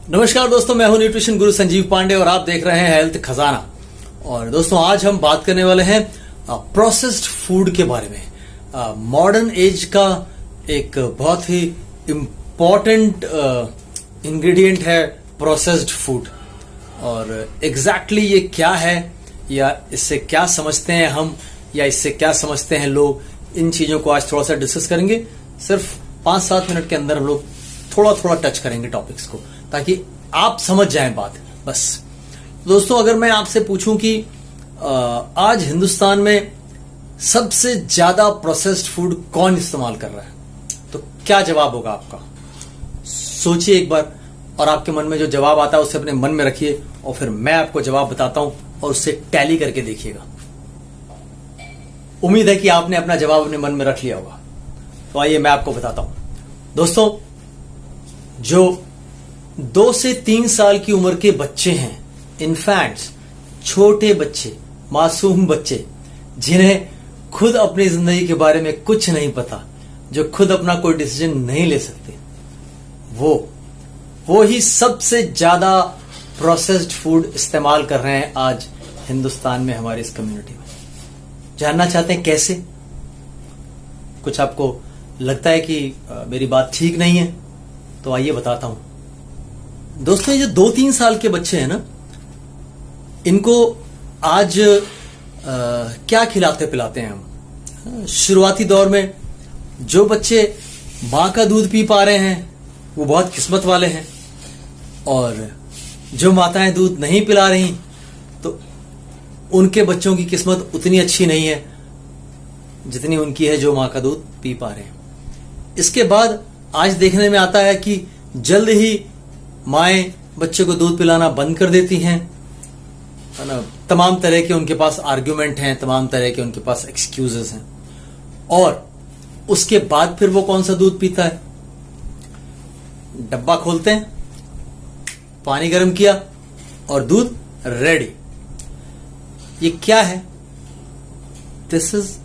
नमस्कार दोस्तों, मैं हूं न्यूट्रिशन गुरु संजीव पांडे और आप देख रहे हैं हेल्थ खजाना। और दोस्तों आज हम बात करने वाले हैं प्रोसेस्ड फूड के बारे में। मॉडर्न एज का एक बहुत ही इम्पॉर्टेंट इंग्रेडिएंट है प्रोसेस्ड फूड। और एग्जैक्टली ये क्या है या इससे क्या समझते हैं हम या इससे क्या समझते हैं लोग, इन चीजों को आज थोड़ा सा डिस्कस करेंगे। सिर्फ 5-7 मिनट के अंदर हम लोग थोड़ा थोड़ा टच करेंगे टॉपिक्स को, ताकि आप समझ जाएं बात। बस दोस्तों, अगर मैं आपसे पूछूं कि आज हिंदुस्तान में सबसे ज्यादा प्रोसेस्ड फूड कौन इस्तेमाल कर रहा है, तो क्या जवाब होगा आपका? सोचिए एक बार, और आपके मन में जो जवाब आता है उसे अपने मन में रखिए और फिर मैं आपको जवाब बताता हूं और उससे टैली करके देखिएगा। उम्मीद है कि आपने अपना जवाब अपने मन में रख लिया होगा। तो आइए मैं आपको बताता हूं। दोस्तों, जो 2 से 3 साल की उम्र के बच्चे हैं, इनफैंट्स, छोटे बच्चे, मासूम बच्चे, जिन्हें खुद अपनी जिंदगी के बारे में कुछ नहीं पता, जो खुद अपना कोई डिसीजन नहीं ले सकते, वो ही सबसे ज्यादा प्रोसेस्ड फूड इस्तेमाल कर रहे हैं आज हिंदुस्तान में, हमारी इस कम्युनिटी में। जानना चाहते हैं कैसे? कुछ आपको लगता है कि मेरी बात ठीक नहीं है, तो आइए बताता हूं। दोस्तों, ये जो 2-3 साल के बच्चे हैं ना, इनको आज क्या खिलाते पिलाते हैं हम? शुरुआती दौर में जो बच्चे मां का दूध पी पा रहे हैं वो बहुत किस्मत वाले हैं, और जो माताएं दूध नहीं पिला रही तो उनके बच्चों की किस्मत उतनी अच्छी नहीं है जितनी उनकी है जो मां का दूध पी पा रहे हैं। इसके बाद आज देखने में आता है कि जल्द ही माएं बच्चे को दूध पिलाना बंद कर देती हैं, है ना। तमाम तरह के उनके पास आर्ग्यूमेंट हैं, तमाम तरह के उनके पास एक्सक्यूजेस हैं। और उसके बाद फिर वो कौन सा दूध पीता है? डब्बा खोलते हैं, पानी गर्म किया और दूध रेडी। ये क्या है? This is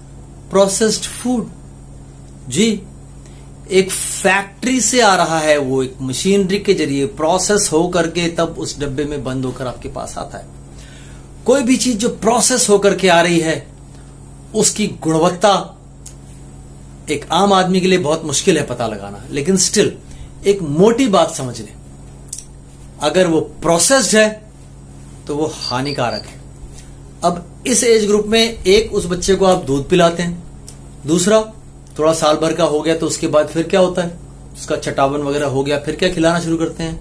processed food. जी, एक फैक्ट्री से आ रहा है, वो एक मशीनरी के जरिए प्रोसेस हो करके तब उस डब्बे में बंद होकर आपके पास आता है। कोई भी चीज जो प्रोसेस होकर के आ रही है, उसकी गुणवत्ता एक आम आदमी के लिए बहुत मुश्किल है पता लगाना, लेकिन स्टिल एक मोटी बात समझ लें, अगर वो प्रोसेस्ड है तो वो हानिकारक है। अब इस एज ग्रुप में एक, उस बच्चे को आप दूध पिलाते हैं, दूसरा थोड़ा साल भर का हो गया तो उसके बाद फिर क्या होता है, उसका चटावन वगैरह हो गया, फिर क्या खिलाना शुरू करते हैं?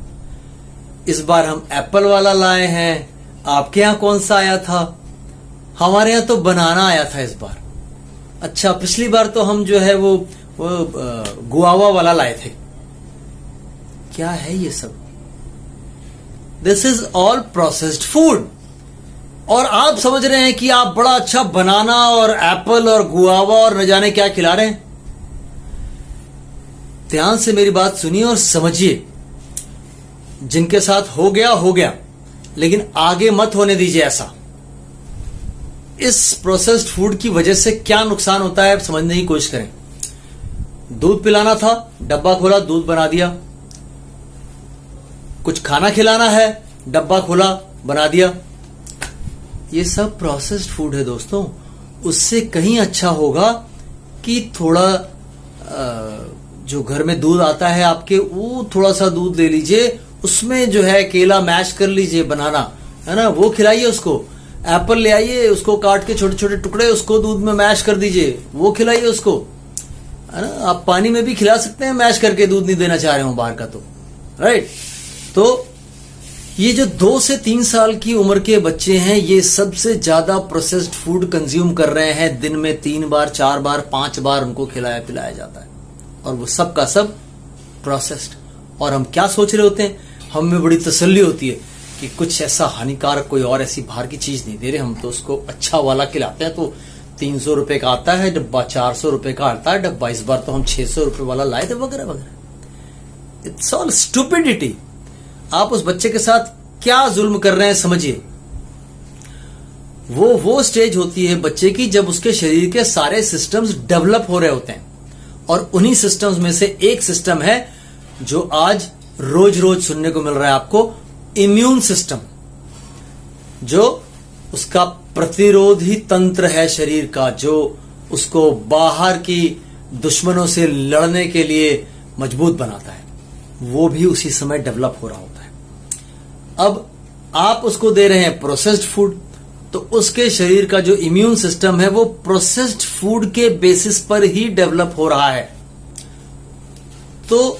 इस बार हम एप्पल वाला लाए हैं। आपके यहां कौन सा आया था? हमारे यहां तो बनाना आया था इस बार। अच्छा, पिछली बार तो हम जो है वो गुआवा वाला लाए थे। क्या है ये सब? This is all processed food. और आप समझ रहे हैं कि आप बड़ा अच्छा बनाना और एप्पल और गुआवा और न जाने क्या खिला रहे हैं। ध्यान से मेरी बात सुनिए और समझिए। जिनके साथ हो गया, लेकिन आगे मत होने दीजिए ऐसा। इस प्रोसेस्ड फूड की वजह से क्या नुकसान होता है समझने की कोशिश करें। दूध पिलाना था, डब्बा खोला, दूध बना दिया। कुछ खाना खिलाना है, डब्बा खोला, बना दिया। ये सब प्रोसेस्ड फूड है दोस्तों। उससे कहीं अच्छा होगा कि थोड़ा जो घर में दूध आता है आपके, वो थोड़ा सा दूध ले लीजिए, उसमें जो है केला मैश कर लीजिए, बनाना है ना, वो खिलाइए उसको। एप्पल ले आइए, उसको काट के छोटे छोटे टुकड़े, उसको दूध में मैश कर दीजिए, वो खिलाइए उसको, है ना। आप पानी में भी खिला सकते हैं मैश करके, दूध नहीं देना चाह रहे हो बाहर का तो, राइट। तो ये जो 2 से 3 साल की उम्र के बच्चे हैं, ये सबसे ज्यादा प्रोसेस्ड फूड कंज्यूम कर रहे हैं। दिन में 3 बार, 4 बार, 5 बार उनको खिलाया पिलाया जाता है, और वो सब का सब प्रोसेस्ड। और हम क्या सोच रहे होते हैं? हमें बड़ी तसल्ली होती है कि कुछ ऐसा हानिकारक, कोई और ऐसी बाहर की चीज नहीं दे रहे, हम तो उसको अच्छा वाला खिलाते हैं। तो 300 रुपए का आता है डब्बा, 400 रुपए का आता है डब्बा, इस बार तो हम 600 रुपए वाला लाए थे, वगैरह वगैरह। It's all stupidity. आप उस बच्चे के साथ क्या जुल्म कर रहे हैं समझिए। वो स्टेज होती है बच्चे की जब उसके शरीर के सारे सिस्टम्स डेवलप हो रहे होते हैं, और उन्हीं सिस्टम्स में से एक सिस्टम है जो आज रोज रोज सुनने को मिल रहा है आपको, इम्यून सिस्टम, जो उसका प्रतिरोधी तंत्र है शरीर का, जो उसको बाहर की दुश्मनों से लड़ने के लिए मजबूत बनाता है, वो भी उसी समय डेवलप हो रहा होता है। अब आप उसको दे रहे हैं प्रोसेस्ड फूड, तो उसके शरीर का जो इम्यून सिस्टम है वो प्रोसेस्ड फूड के बेसिस पर ही डेवलप हो रहा है। तो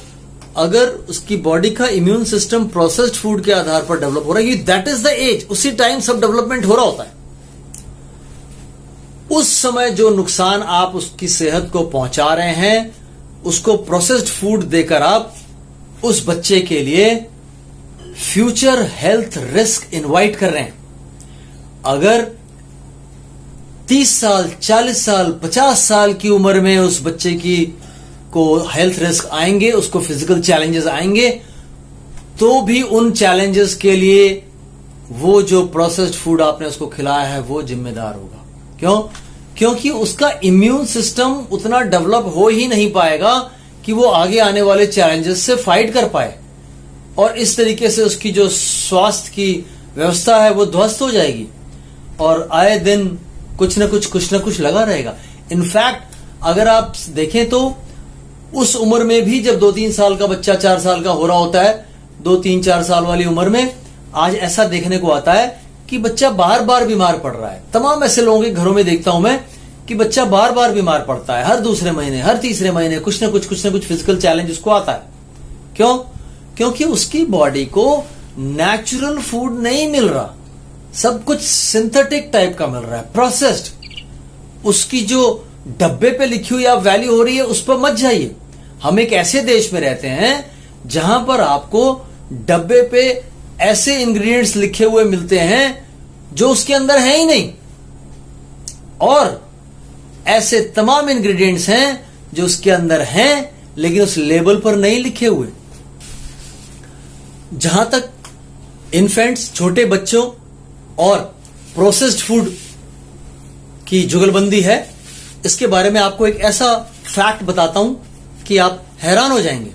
अगर उसकी बॉडी का इम्यून सिस्टम प्रोसेस्ड फूड के आधार पर डेवलप हो रहा है, दैट इज द एज, उसी टाइम सब डेवलपमेंट हो रहा होता है। उस समय जो नुकसान आप उसकी सेहत को पहुंचा रहे हैं, उसको प्रोसेस्ड फूड देकर आप उस बच्चे के लिए फ्यूचर हेल्थ रिस्क इनवाइट कर रहे हैं। अगर 30 साल, 40 साल, 50 साल की उम्र में उस बच्चे की को हेल्थ रिस्क आएंगे, उसको फिजिकल चैलेंजेस आएंगे, तो भी उन चैलेंजेस के लिए वो जो प्रोसेस्ड फूड आपने उसको खिलाया है वो जिम्मेदार होगा। क्यों? क्योंकि उसका इम्यून सिस्टम उतना डेवलप हो ही नहीं पाएगा कि वो आगे आने वाले चैलेंजेस से फाइट कर पाए, और इस तरीके से उसकी जो स्वास्थ्य की व्यवस्था है वो ध्वस्त हो जाएगी, और आए दिन कुछ न कुछ लगा रहेगा। इनफैक्ट अगर आप देखें तो उस उम्र में भी जब 2-3 साल का बच्चा 4 साल का हो रहा होता है, 2-3-4 साल वाली उम्र में आज ऐसा देखने को आता है कि बच्चा बार बार बीमार पड़ रहा है। तमाम ऐसे लोगों के घरों में देखता हूं मैं कि बच्चा बार बार बीमार पड़ता है, हर दूसरे महीने, हर तीसरे महीने कुछ न कुछ फिजिकल चैलेंज उसको आता है। क्यों? क्योंकि उसकी बॉडी को नेचुरल फूड नहीं मिल रहा, सब कुछ सिंथेटिक टाइप का मिल रहा है, प्रोसेस्ड। उसकी जो डब्बे पे लिखी हुई आप वैल्यू हो रही है उस पर मत जाइए। हम एक ऐसे देश में रहते हैं जहां पर आपको डब्बे पे ऐसे इंग्रेडिएंट्स लिखे हुए मिलते हैं जो उसके अंदर है ही नहीं, और ऐसे तमाम इंग्रेडिएंट्स हैं जो उसके अंदर हैं लेकिन उस लेबल पर नहीं लिखे हुए। जहां तक इन्फेंट्स, छोटे बच्चों और प्रोसेस्ड फूड की जुगलबंदी है, इसके बारे में आपको एक ऐसा फैक्ट बताता हूं कि आप हैरान हो जाएंगे।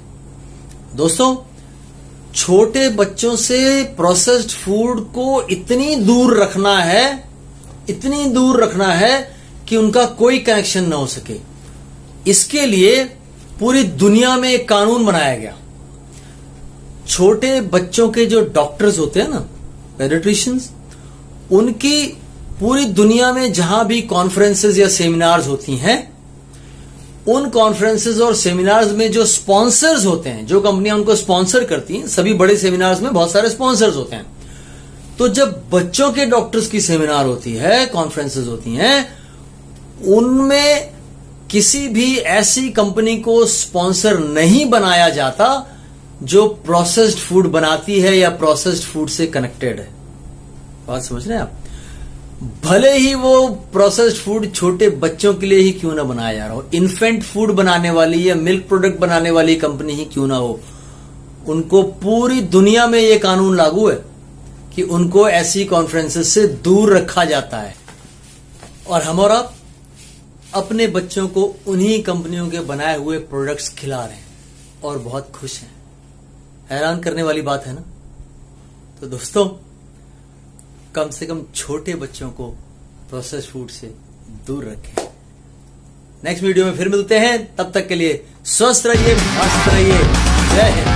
दोस्तों, छोटे बच्चों से प्रोसेस्ड फूड को इतनी दूर रखना है कि उनका कोई कनेक्शन ना हो सके। इसके लिए पूरी दुनिया में एक कानून बनाया गया। छोटे बच्चों के जो डॉक्टर्स होते हैं ना, पेडियाट्रिशियंस, उनकी पूरी दुनिया में जहां भी कॉन्फ्रेंसेस या सेमिनार्स होती हैं, उन कॉन्फ्रेंसेस और सेमिनार्स में जो स्पॉन्सर्स होते हैं, जो कंपनियां उनको स्पॉन्सर करती हैं, सभी बड़े सेमिनार्स में बहुत सारे स्पॉन्सर्स होते हैं। तो जब बच्चों के डॉक्टर्स की सेमिनार होती है, कॉन्फ्रेंसेस होती हैं, उनमें किसी भी ऐसी कंपनी को स्पॉन्सर नहीं बनाया जाता जो प्रोसेस्ड फूड बनाती है या प्रोसेस्ड फूड से कनेक्टेड है। बात समझ रहे हैं आप? भले ही वो प्रोसेस्ड फूड छोटे बच्चों के लिए ही क्यों ना बनाया जा रहा हो, इन्फेंट फूड बनाने वाली या मिल्क प्रोडक्ट बनाने वाली कंपनी ही क्यों ना हो, उनको पूरी दुनिया में ये कानून लागू है कि उनको ऐसी कॉन्फ्रेंसेस से दूर रखा जाता है। और हम और आप अपने बच्चों को उन्हीं कंपनियों के बनाए हुए प्रोडक्ट्स खिला रहे हैं और बहुत खुश हैं। हैरान करने वाली बात है ना? तो दोस्तों, कम से कम छोटे बच्चों को प्रोसेस्ड फूड से दूर रखें। नेक्स्ट वीडियो में फिर मिलते हैं, तब तक के लिए स्वस्थ रहिए, मस्त रहिए। जय हिंद।